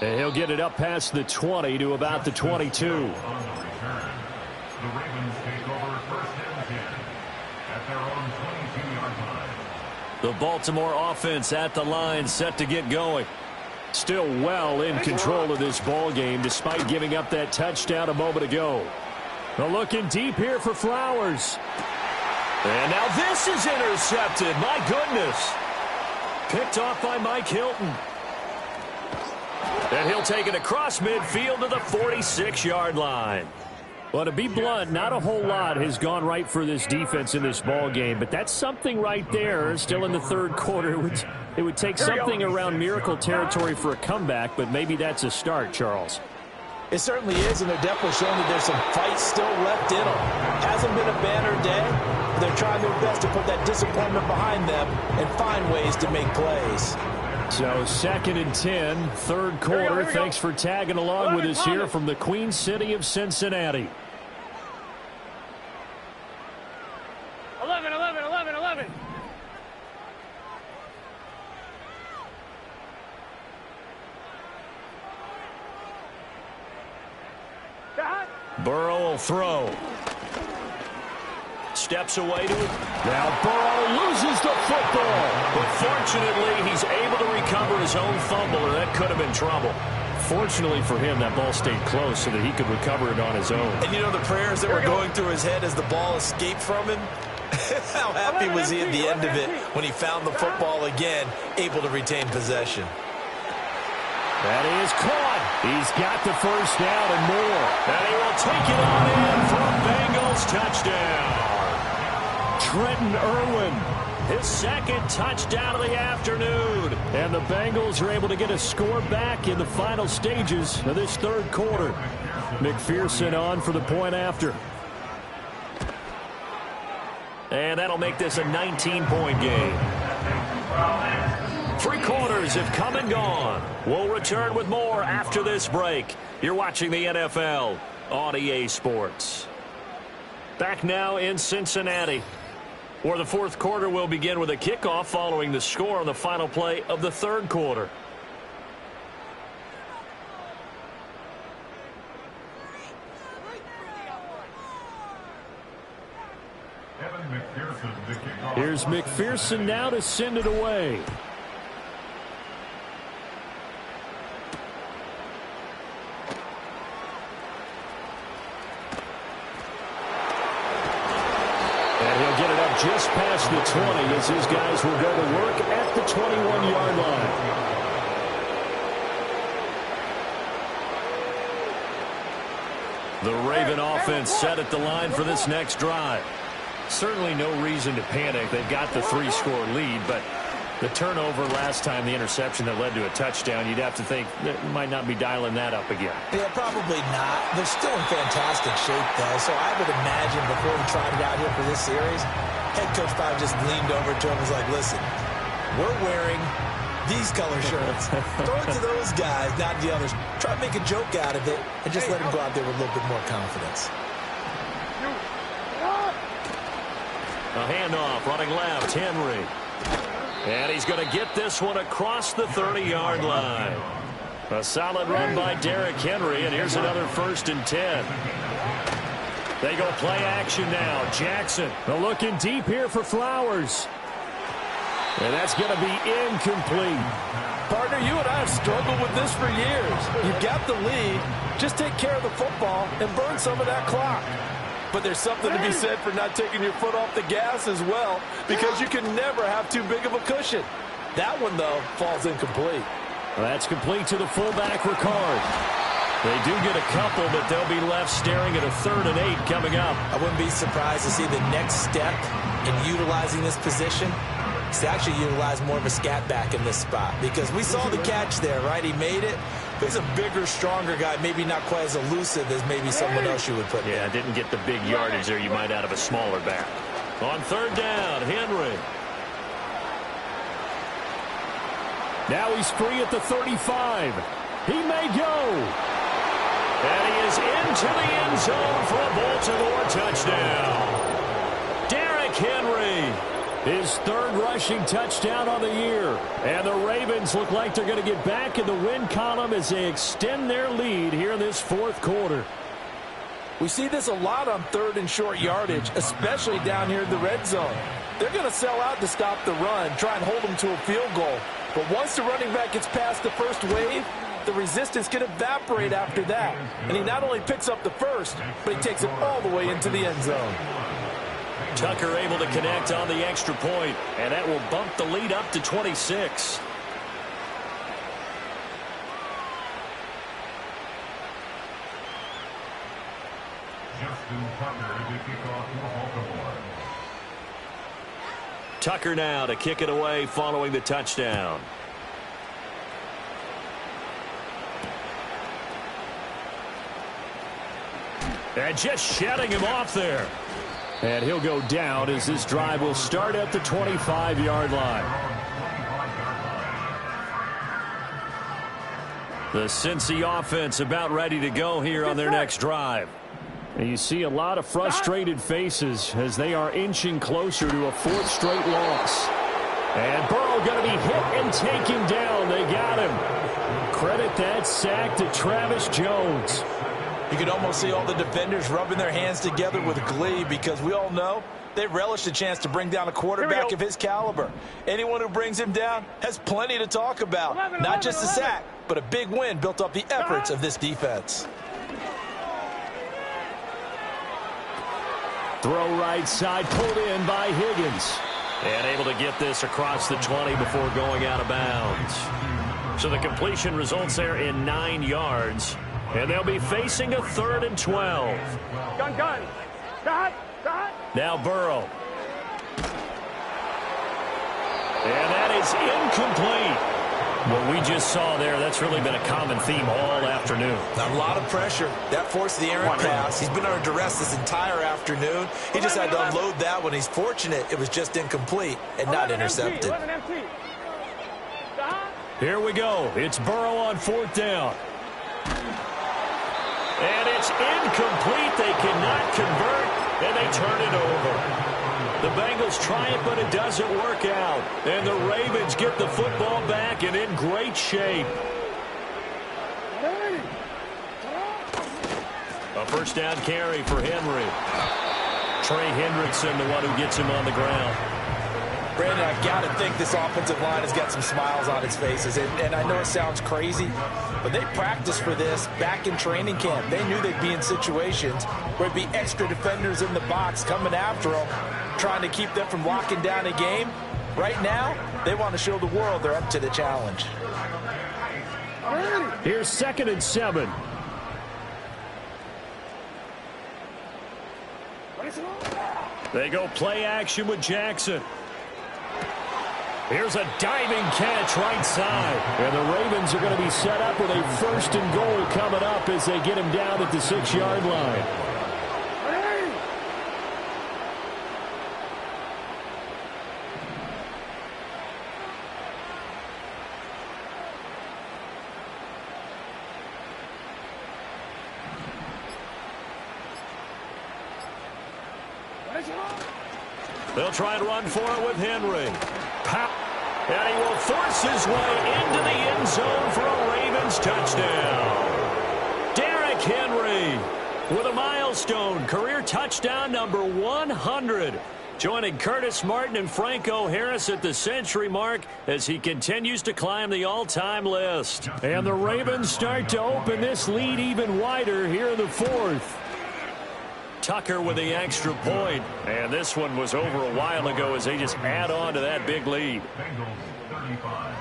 And he'll get it up past the 20 to about the 22. The Ravens take over 1st and 10 at their own 22-yard line. The Baltimore offense at the line, set to get going. Still well in control of this ball game despite giving up that touchdown a moment ago. They're looking deep here for Flowers. And now this is intercepted. My goodness. Picked off by Mike Hilton. And he'll take it across midfield to the 46-yard line. Well, to be blunt, not a whole lot has gone right for this defense in this ball game, but that's something right there. Still in the 3rd quarter. It would take something around miracle territory for a comeback, but maybe that's a start, Charles. It certainly is, and they're definitely showing that there's some fight still left in them. Hasn't been a banner day, but they're trying their best to put that disappointment behind them and find ways to make plays. So 2nd and 10, 3rd quarter. Thanks for tagging along with us here from the Queen City of Cincinnati. 11. Burrow will throw. Steps away to it. Now Burrow loses the football. But fortunately, he's able to recover his own fumble, or that could have been trouble. Fortunately for him, that ball stayed close so that he could recover it on his own. And you know the prayers that were going through his head as the ball escaped from him? How happy was he at the end of it when he found the football again, able to retain possession? That is caught. He's got the 1st down and more. And he will take it on in for a Bengals touchdown. Trenton Irwin, his 2nd touchdown of the afternoon. And the Bengals are able to get a score back in the final stages of this 3rd quarter. McPherson on for the point after. And that'll make this a 19-point game. 3 quarters have come and gone. We'll return with more after this break. You're watching the NFL on EA Sports. Back now in Cincinnati, where the 4th quarter will begin with a kickoff following the score on the final play of the 3rd quarter. Here's McPherson now to send it away. And he'll get it up just past the 20 as his guys will go to work at the 21-yard line. The Raven offense set at the line for this next drive. Certainly no reason to panic. They've got the 3-score lead, but the turnover last time, the interception that led to a touchdown, you'd have to think that might not be dialing that up again. Yeah, probably not. They're still in fantastic shape, though, so I would imagine before we tried it out here for this series, head coach probably just leaned over to him and was like, listen, we're wearing these color shirts. Throw it to those guys, not the others. Try to make a joke out of it and just let them go out there with a little bit more confidence. A handoff, running left, Henry. And he's going to get this one across the 30-yard line. A solid run by Derrick Henry, and here's another 1st and 10. They go play action now. Jackson looking deep here for Flowers. And that's going to be incomplete. Partner, you and I have struggled with this for years. You've got the lead. Just take care of the football and burn some of that clock. But there's something to be said for not taking your foot off the gas as well, because you can never have too big of a cushion. That one, though, falls incomplete. Well, that's complete to the fullback, Ricard. They do get a couple, but they'll be left staring at a 3rd and 8 coming up. I wouldn't be surprised to see the next step in utilizing this position is to actually utilize more of a scat back in this spot, because we saw the catch there, right? He made it. But he's a bigger, stronger guy, maybe not quite as elusive as maybe someone else you would put Yeah, in. didn't get the big yardage there you might out of a smaller back. On 3rd down, Henry. Now he's free at the 35. He may go. And he is into the end zone for a Baltimore touchdown. Derrick Henry, his 3rd rushing touchdown on the year. And the Ravens look like they're going to get back in the win column as they extend their lead here in this 4th quarter. We see this a lot on 3rd and short yardage, especially down here in the red zone. They're going to sell out to stop the run, try and hold them to a field goal. But once the running back gets past the first wave, the resistance can evaporate after that. And he not only picks up the first, but he takes it all the way into the end zone. Tucker able to connect on the extra point, and that will bump the lead up to 26. Justin Tucker to kick off for Baltimore. Tucker now to kick it away following the touchdown. And just shutting him off there. And he'll go down as this drive will start at the 25-yard line. The Cincy offense about ready to go here on their next drive. And you see a lot of frustrated faces as they are inching closer to a 4th straight loss. And Burrow going to be hit and taken down. They got him. Credit that sack to Travis Jones. You can almost see all the defenders rubbing their hands together with glee, because we all know they relish the chance to bring down a quarterback of his caliber. Anyone who brings him down has plenty to talk about. Not just a sack, but a big win built off the efforts of this defense. Throw right side, pulled in by Higgins. And able to get this across the 20 before going out of bounds. So the completion results there in 9 yards. And they'll be facing a 3rd and 12. Gun. Got. Now Burrow. And that is incomplete. What we just saw there, that's really been a common theme all afternoon. A lot of pressure. That forced the errant pass. He's been under duress this entire afternoon. He just had to unload that one. He's fortunate it was just incomplete and not intercepted. Here we go. It's Burrow on 4th down. And it's incomplete. They cannot convert, and they turn it over. The Bengals try it, but it doesn't work out. And the Ravens get the football back and in great shape. A 1st down carry for Henry. Trey Hendrickson, the one who gets him on the ground. Brandon, I've got to think this offensive line has got some smiles on its faces. And I know it sounds crazy, but they practiced for this back in training camp. They knew they'd be in situations where there'd be extra defenders in the box coming after them, trying to keep them from locking down a game. Right now, they want to show the world they're up to the challenge. Here's 2nd and 7. They go play action with Jackson. Here's a diving catch right side. And the Ravens are going to be set up with a 1st and goal coming up as they get him down at the 6-yard line. They'll try and run for it with Henry. And he will force his way into the end zone for a Ravens touchdown. Derrick Henry with a milestone career touchdown number 100. Joining Curtis Martin and Franco Harris at the century mark as he continues to climb the all-time list. And the Ravens start to open this lead even wider here in the 4th. Tucker with the extra point. And this one was over a while ago as they just add on to that big lead. Bengals 35.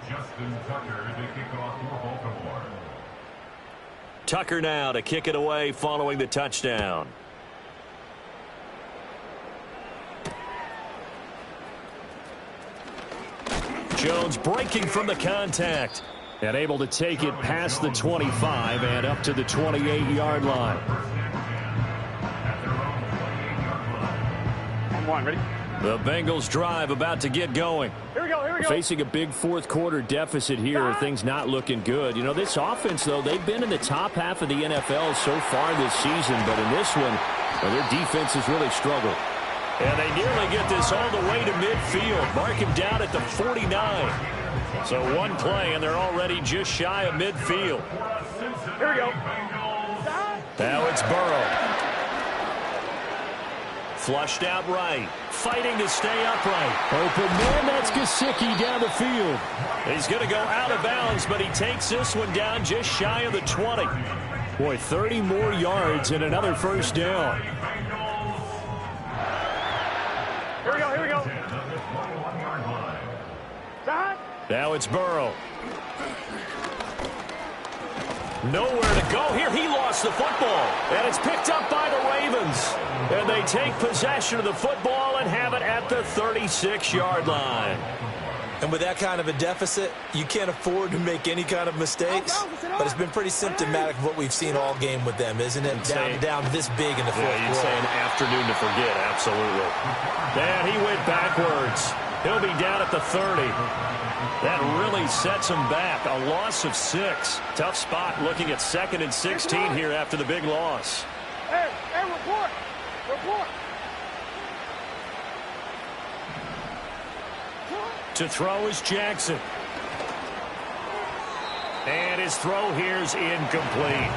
Justin Tucker to kick off for Baltimore. Tucker now to kick it away following the touchdown. Jones breaking from the contact and able to take it past the 25 and up to the 28-yard line. One, ready? The Bengals drive about to get going. Here we go, here we go. Facing a big 4th quarter deficit here, things not looking good. You know, this offense, though, they've been in the top half of the NFL so far this season, but in this one, well, their defense has really struggled. And they nearly get this all the way to midfield. Mark him down at the 49. So one play, and they're already just shy of midfield. Here we go. Now it's Burrow. Flushed out right. Fighting to stay upright. Open man, that's Gesicki down the field. He's going to go out of bounds, but he takes this one down just shy of the 20. Boy, 30 more yards and another 1st down. Here we go, here we go. Now it's Burrow. Nowhere to go here. He lost the football. And it's picked up by the Ravens. And they take possession of the football and have it at the 36-yard line. And with that kind of a deficit, you can't afford to make any kind of mistakes. But it's been pretty symptomatic of what we've seen all game with them, isn't it? Down this big in the 4th quarter. Yeah, you'd say an afternoon to forget, absolutely. And he went backwards. He'll be down at the 30. That really sets him back. A loss of 6. Tough spot looking at 2nd and 16 here after the big loss. Hey, report. Report. To throw is Jackson. And his throw here is incomplete.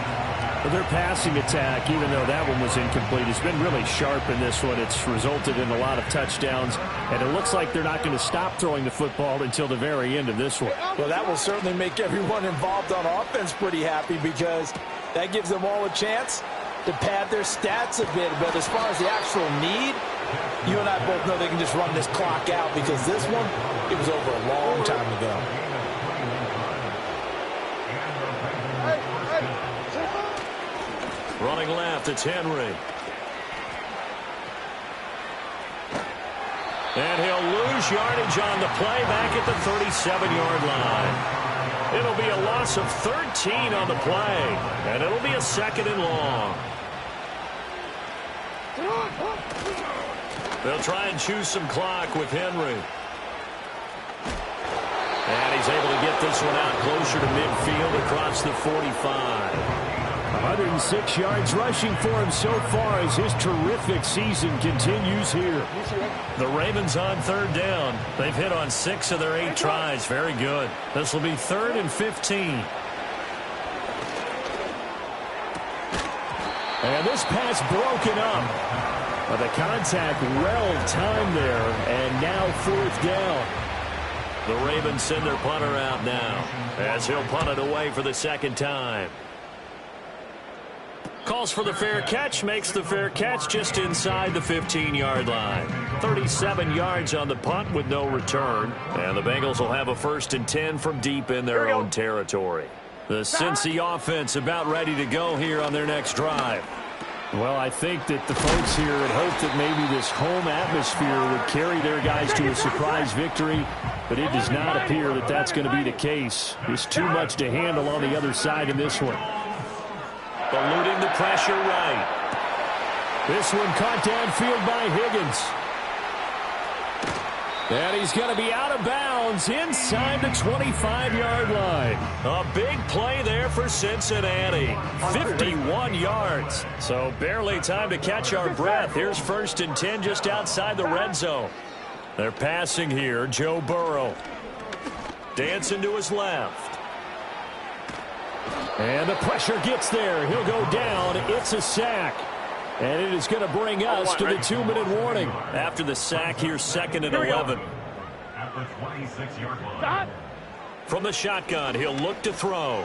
Their passing attack, even though that one was incomplete, has been really sharp in this one. It's resulted in a lot of touchdowns, and it looks like they're not going to stop throwing the football until the very end of this one. Well, that will certainly make everyone involved on offense pretty happy because that gives them all a chance to pad their stats a bit. But as far as the actual need, you and I both know they can just run this clock out because this one, it was over a long time ago. Running left, it's Henry. And he'll lose yardage on the play back at the 37-yard line. It'll be a loss of 13 on the play, and it'll be a 2nd and long. They'll try and choose some clock with Henry. And he's able to get this one out closer to midfield across the 45. 106 yards rushing for him so far as his terrific season continues here. The Ravens on 3rd down. They've hit on 6 of their 8 tries. Very good. This will be 3rd and 15. And this pass broken up. But the contact well timed there. And now 4th down. The Ravens send their punter out now as he'll punt it away for the 2nd time. Calls for the fair catch, makes the fair catch just inside the 15-yard line. 37 yards on the punt with no return. And the Bengals will have a 1st and 10 from deep in their own territory. The Cincy offense about ready to go here on their next drive. Well, I think that the folks here had hoped that maybe this home atmosphere would carry their guys to a surprise victory, but it does not appear that that's going to be the case. There's too much to handle on the other side in this one. Eluding the pressure right. This one caught downfield by Higgins. And he's going to be out of bounds inside the 25-yard line. A big play there for Cincinnati. 51 yards. So barely time to catch our breath. Here's 1st and 10 just outside the red zone. They're passing here. Joe Burrow. Dancing to his left. And the pressure gets there. He'll go down. It's a sack. And it is going to bring us to the 2-minute warning. After the sack, here's 2nd and 11. At the 26-yard line. From the shotgun, he'll look to throw.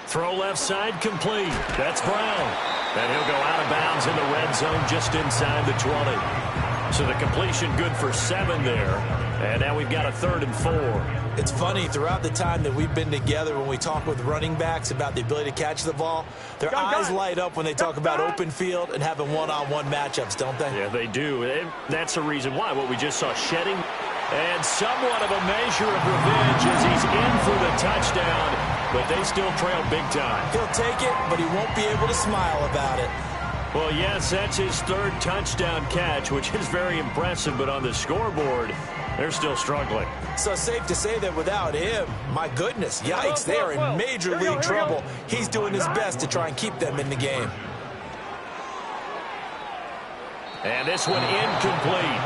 Throw left side complete. That's Brown. And he'll go out of bounds in the red zone just inside the 20. So the completion good for 7 there. And now we've got a 3rd and 4. It's funny, throughout the time that we've been together, when we talk with running backs about the ability to catch the ball, their eyes light up when they talk about open field and having one-on-one matchups, don't they? Yeah, they do. And that's the reason why. What we just saw, shedding. And somewhat of a measure of revenge as he's in for the touchdown, but they still trail big time. He'll take it, but he won't be able to smile about it. Well, yes, that's his 3rd touchdown catch, which is very impressive, but on the scoreboard, they're still struggling. So safe to say that without him, my goodness, yikes, they are in major league trouble. He's doing his best to try and keep them in the game. And this one incomplete.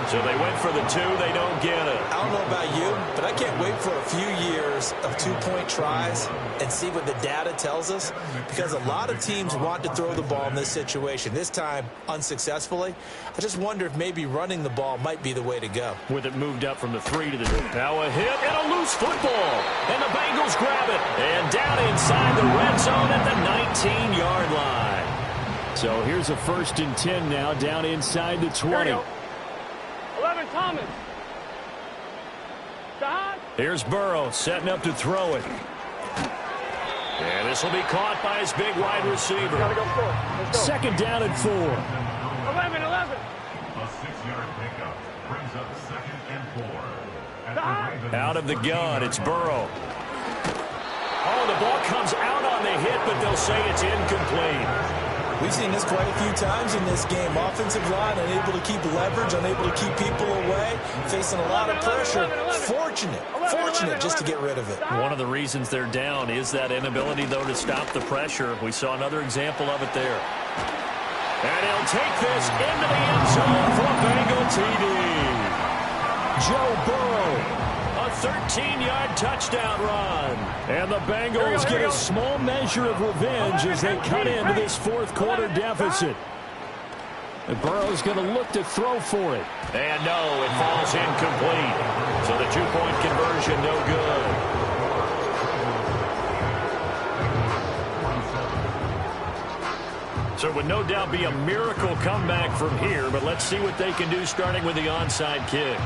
So they went for the 2. They don't get it. I don't know about you, but I can't wait for a few years of 2-point tries and see what the data tells us, because a lot of teams want to throw the ball in this situation. This time, unsuccessfully. I just wonder if maybe running the ball might be the way to go. With it moved up from the 3 to the 2. Now a hit and a loose football. And the Bengals grab it. And down inside the red zone at the 19-yard line. So here's a 1st and 10 now down inside the 20. 11, Thomas. Stop. Here's Burrow setting up to throw it. And this will be caught by his big wide receiver. Gotta go for it. Let's go. 2nd down and 4. 11. A 6-yard pickup brings up 2nd and 4. At the Ravens. Out of the gun, it's Burrow. Oh, the ball comes out on the hit, but they'll say it's incomplete. We've seen this quite a few times in this game. Offensive line unable to keep leverage, unable to keep people away, facing a lot of pressure. Fortunate just to get rid of it. One of the reasons they're down is that inability, though, to stop the pressure. We saw another example of it there. And he'll take this into the end zone for a Bengal TD. Joe Burrow. A 13-yard touchdown run. And the Bengals get a small measure of revenge as they cut into this 4th quarter deficit. And Burrow's going to look to throw for it. And no, it falls incomplete. So the 2-point conversion no good. So it would no doubt be a miracle comeback from here, but let's see what they can do starting with the onside kick.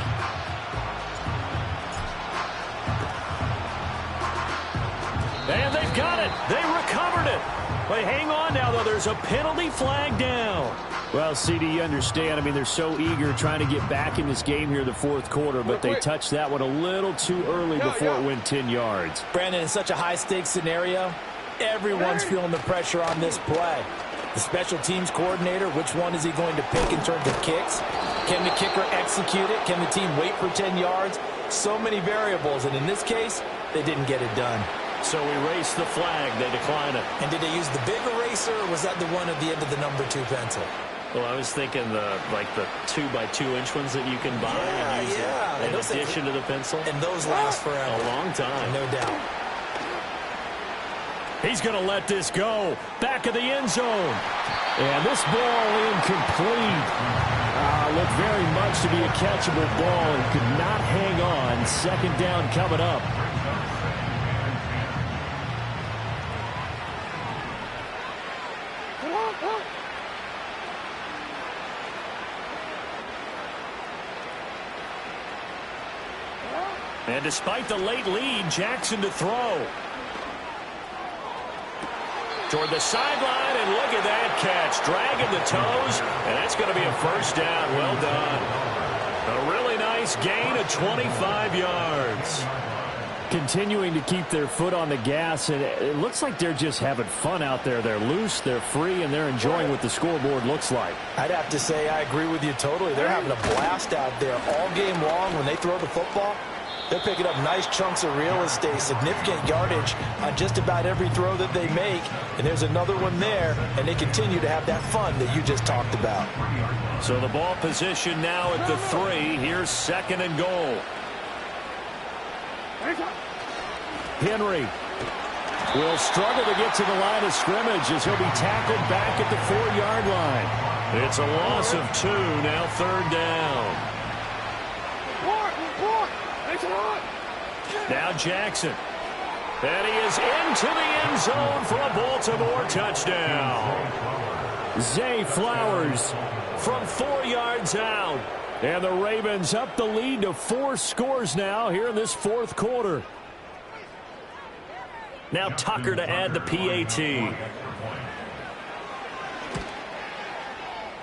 And they've got it. They recovered it. But hang on now, though. There's a penalty flag down. Well, CD, you understand. I mean, they're so eager trying to get back in this game here in the 4th quarter, but they touched that one a little too early before it went 10 yards. Brandon, in such a high-stakes scenario, everyone's feeling the pressure on this play. The special teams coordinator, which one is he going to pick in terms of kicks? Can the kicker execute it? Can the team wait for 10 yards? So many variables, and in this case, they didn't get it done. So we race the flag. They decline it. And did they use the big eraser, or was that the one at the end of the number 2 pencil? Well, I was thinking the 2x2-inch ones that you can buy and use in addition to the pencil. And those last forever. A long time. No doubt. He's going to let this go. Back of the end zone. And this ball incomplete. Looked very much to be a catchable ball and could not hang on. Second down coming up. And despite the late lead, Jackson to throw. Toward the sideline, and look at that catch. Dragging the toes, and that's going to be a first down. Well done. A really nice gain of 25 yards. Continuing to keep their foot on the gas, and it looks like they're just having fun out there. They're loose, they're free, and they're enjoying what the scoreboard looks like. I'd have to say I agree with you totally. They're having a blast out there all game long. When they throw the football, they're picking up nice chunks of real estate, significant yardage on just about every throw that they make. And there's another one there, and they continue to have that fun that you just talked about. So the ball position now at the 3. Here's second and goal. Henry will struggle to get to the line of scrimmage as he'll be tackled back at the 4-yard line. It's a loss of 2, now third down. Now Jackson. And he is into the end zone for a Baltimore touchdown. Zay Flowers From 4 yards out. and the Ravens up the lead to 4 scores now here in this fourth quarter. Now Tucker to add the PAT.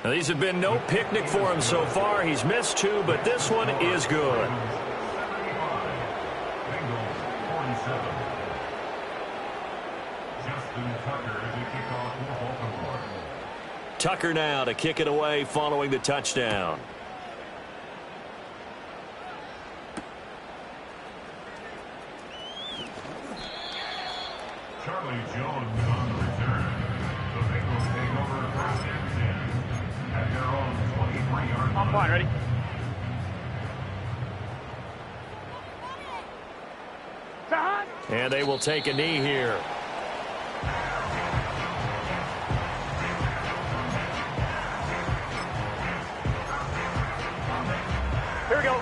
Now, these have been no picnic for him so far. He's missed 2, but this one is good. Tucker now to kick it away following the touchdown. Charlie Jones on the return. The Bengals take over first and 10 at their own 23-yard line. I'm fine. Ready? And they will take a knee here. Here we go.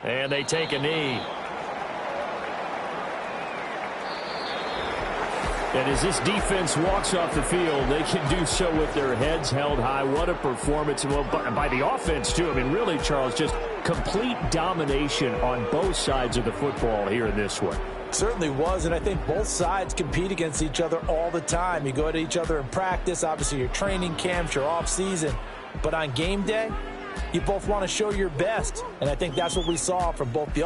And they take a knee. And as this defense walks off the field, they can do so with their heads held high. What a performance. Well, by the offense, too. I mean, really, Charles, just complete domination on both sides of the football here in this one. Certainly was, and I think both sides compete against each other all the time. You go to each other in practice, obviously your training camps, your off-season. But on game day, you both want to show your best, and I think that's what we saw from both the